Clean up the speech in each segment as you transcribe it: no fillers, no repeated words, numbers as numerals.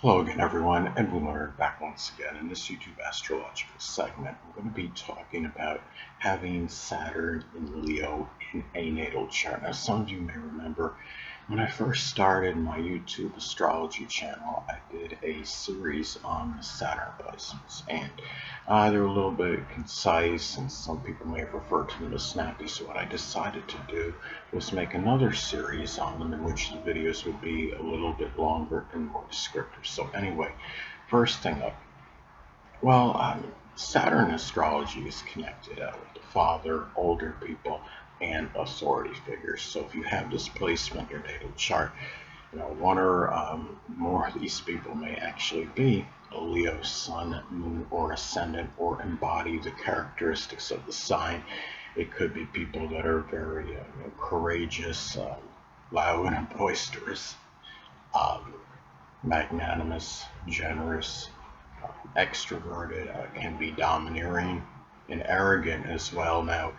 Hello again, everyone. Edwin Learnard back once again in this YouTube astrological segment. We're going to be talking about having Saturn in Leo in a natal chart. Now, some of you may remember when I first started my YouTube astrology channel, I did a series on the Saturn placements, and they were a little bit concise, and some people may have referred to them as snappy. So what I decided to do was make another series on them in which the videos would be a little bit longer and more descriptive. So anyway, first thing up, Saturn astrology is connected with the father, older people, and authority figures. So if you have this placement in your natal chart, one or more of these people may actually be a Leo sun, moon, or ascendant, or embody the characteristics of the sign. It could be people that are very courageous, loud and boisterous, magnanimous, generous, extroverted, can be domineering and arrogant as well. Now,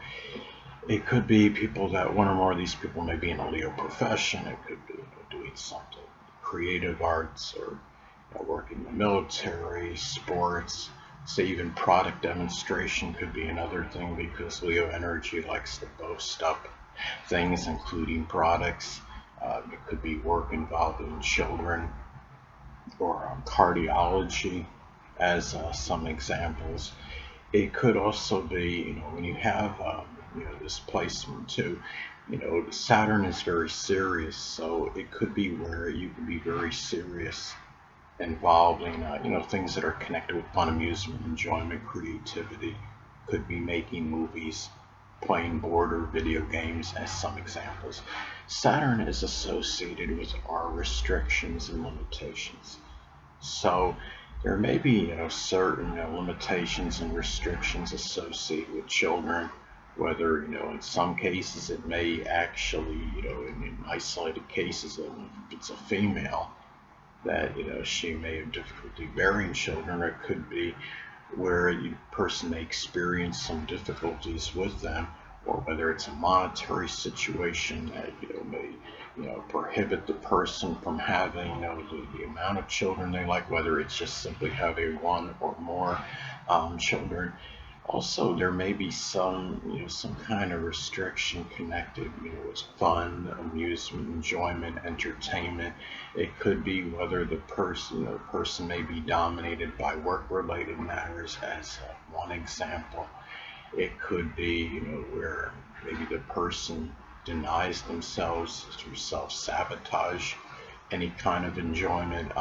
it could be people that one or more of these people may be in a Leo profession. It could be doing something creative arts, or working in the military, sports. Say even product demonstration could be another thing, because Leo energy likes to boast up things, including products. It could be work involving children, or cardiology as some examples. It could also be, when you have this placement too, Saturn is very serious, so it could be where you can be very serious, involving things that are connected with fun, amusement, enjoyment, creativity. Could be making movies, playing board or video games as some examples. Saturn is associated with our restrictions and limitations. So there may be certain limitations and restrictions associated with children, whether in some cases it may actually in isolated cases, if it's a female, that she may have difficulty bearing children, or it could be where the person may experience some difficulties with them, or whether it's a monetary situation that may prohibit the person from having the amount of children they like, whether it's just simply having one or more children. Also, there may be some kind of restriction connected with fun, amusement, enjoyment, entertainment. It could be whether the person may be dominated by work-related matters as one example. It could be where maybe the person denies themselves through self-sabotage any kind of enjoyment.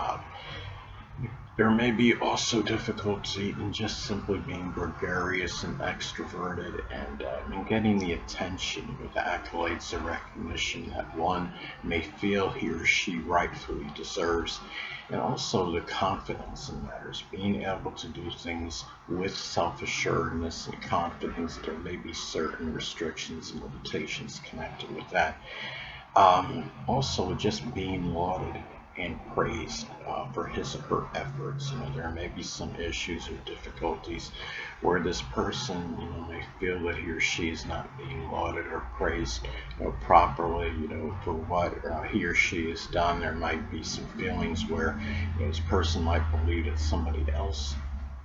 There may be also difficulty in just simply being gregarious and extroverted, and in getting the attention, the accolades, the recognition that one may feel he or she rightfully deserves, and also the confidence in matters, being able to do things with self-assuredness and confidence. There may be certain restrictions and limitations connected with that. Also, just being lauded and praised for his or her efforts. There may be some issues or difficulties where this person, may feel that he or she is not being lauded or praised, properly, for what he or she has done. There might be some feelings where this person might believe that somebody else,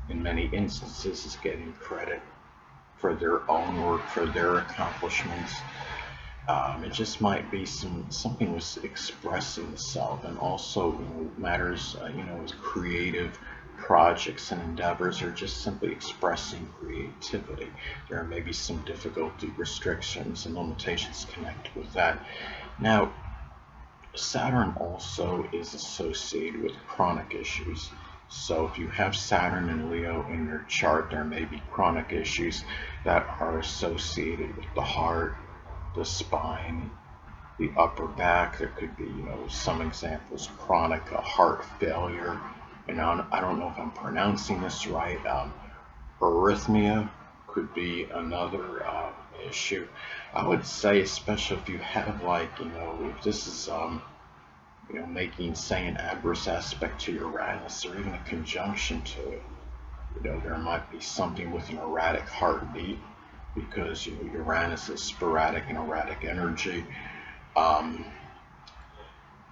in many instances, is getting credit for their own work, for their accomplishments. It just might be something with expressing the self, and also matters with creative projects and endeavors, or just simply expressing creativity. There may be some difficulty, restrictions, and limitations connected with that. Now, Saturn also is associated with chronic issues. So if you have Saturn and Leo in your chart, there may be chronic issues that are associated with the heart, the spine, the upper back. There could be, some examples, chronic heart failure. I don't know if I'm pronouncing this right. Arrhythmia could be another issue. I would say, especially if you have if this is making, say, an adverse aspect to Uranus, or even a conjunction to it. There might be something with an erratic heartbeat, because Uranus is sporadic and erratic energy.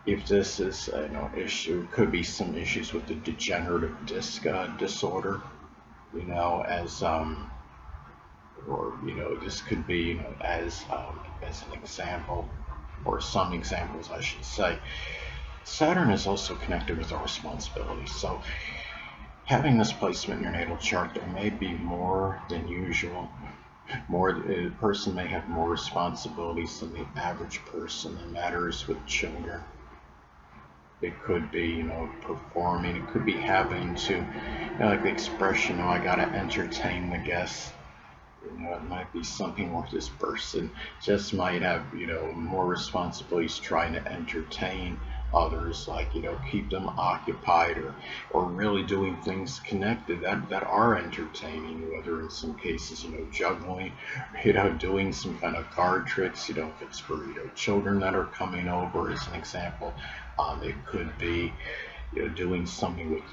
if this is an issue, it could be some issues with the degenerative disc disorder, as or this could be as an example, or some examples I should say. Saturn is also connected with our responsibilities. So having this placement in your natal chart, there may be more than usual. A person may have more responsibilities than the average person in matters with children. It could be, performing. It could be having to, like the expression, I gotta entertain the guests. It might be something where this person just might have, more responsibilities trying to entertain others, like, keep them occupied, or really doing things connected that are entertaining, whether in some cases, juggling, doing some kind of card tricks, if it's for, children that are coming over, as an example. It could be, doing something with,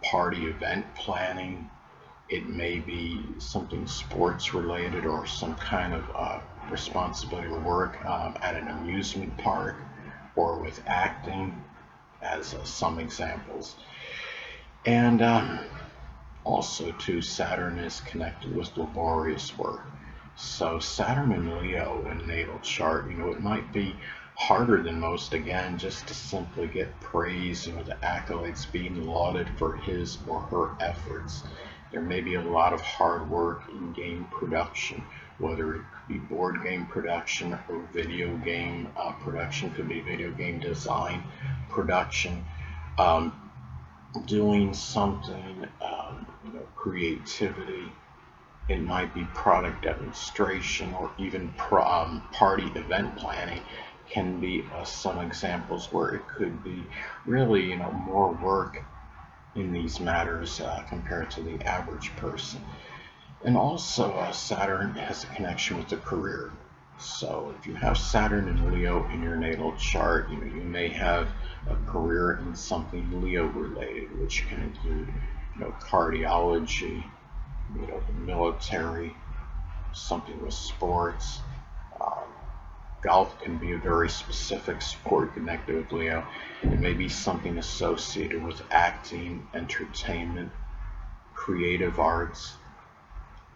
party event planning. It may be something sports related, or some kind of responsibility or work at an amusement park, or with acting, as some examples. And also, too, Saturn is connected with laborious work. So Saturn in Leo in natal chart, it might be harder than most, again, just to simply get praise, the accolades, being lauded for his or her efforts. There may be a lot of hard work in game production, whether it be board game production or video game production. Could be video game design production, doing something, creativity. It might be product demonstration, or even party event planning can be some examples where it could be really, more work in these matters compared to the average person. And also, Saturn has a connection with the career. So if you have Saturn and Leo in your natal chart, you may have a career in something Leo related, which can include, cardiology, the military, something with sports. Um, Golf can be a very specific sport connected with Leo. It may be something associated with acting, entertainment, creative arts,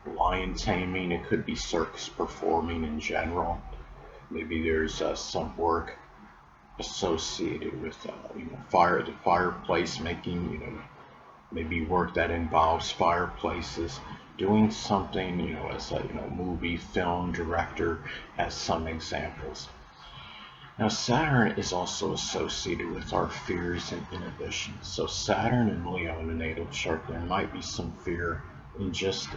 lion taming. It could be circus performing in general. Maybe there's some work associated with the fireplace making. Maybe work that involves fireplaces. Doing something, as a movie film director, as some examples. Now, Saturn is also associated with our fears and inhibitions. So, Saturn and Leo in the natal chart, there might be some fear in just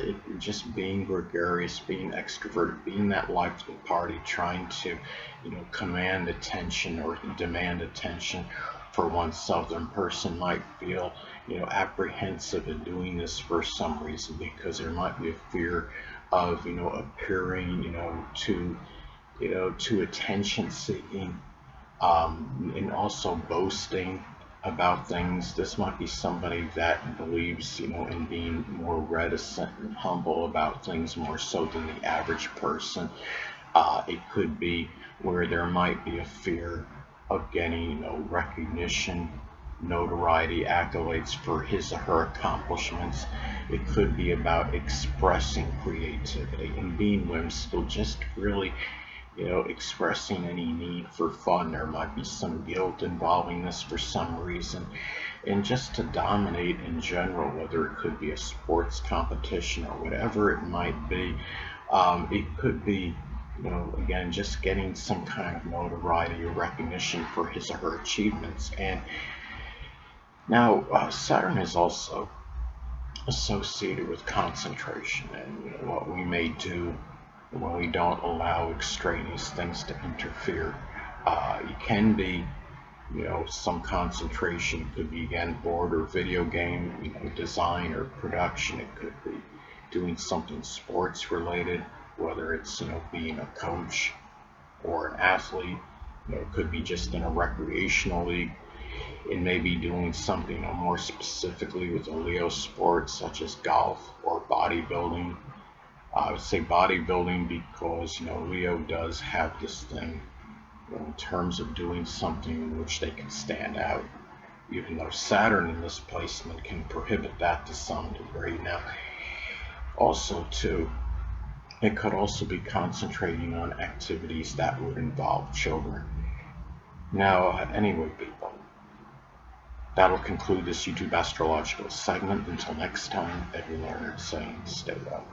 being gregarious, being extroverted, being that life of the party, trying to, command attention or demand attention for oneself. The person might feel, apprehensive in doing this for some reason, because there might be a fear of, appearing, to attention seeking, and also boasting about things. This might be somebody that believes, in being more reticent and humble about things, more so than the average person. It could be where there might be a fear of getting, recognition, notoriety, accolades for his or her accomplishments. It could be about expressing creativity and being whimsical, just really, expressing any need for fun. There might be some guilt involving this for some reason. And just to dominate in general, whether it could be a sports competition or whatever it might be. It could be, again, just getting some kind of notoriety or recognition for his or her achievements. And now, Saturn is also associated with concentration, and what we may do when we don't allow extraneous things to interfere. It can be, some concentration. It could be, again, board or video game, design or production. It could be doing something sports related, whether it's, being a coach or an athlete. It could be just in a recreational league. It may be doing something, more specifically with a Leo sport, such as golf or bodybuilding. I would say bodybuilding because, Leo does have this thing, in terms of doing something in which they can stand out, even though Saturn in this placement can prohibit that to some degree. Now, also too, it could also be concentrating on activities that would involve children. Now, anyway, people, that'll conclude this YouTube astrological segment. Until next time, Edwin Learnard saying stay well.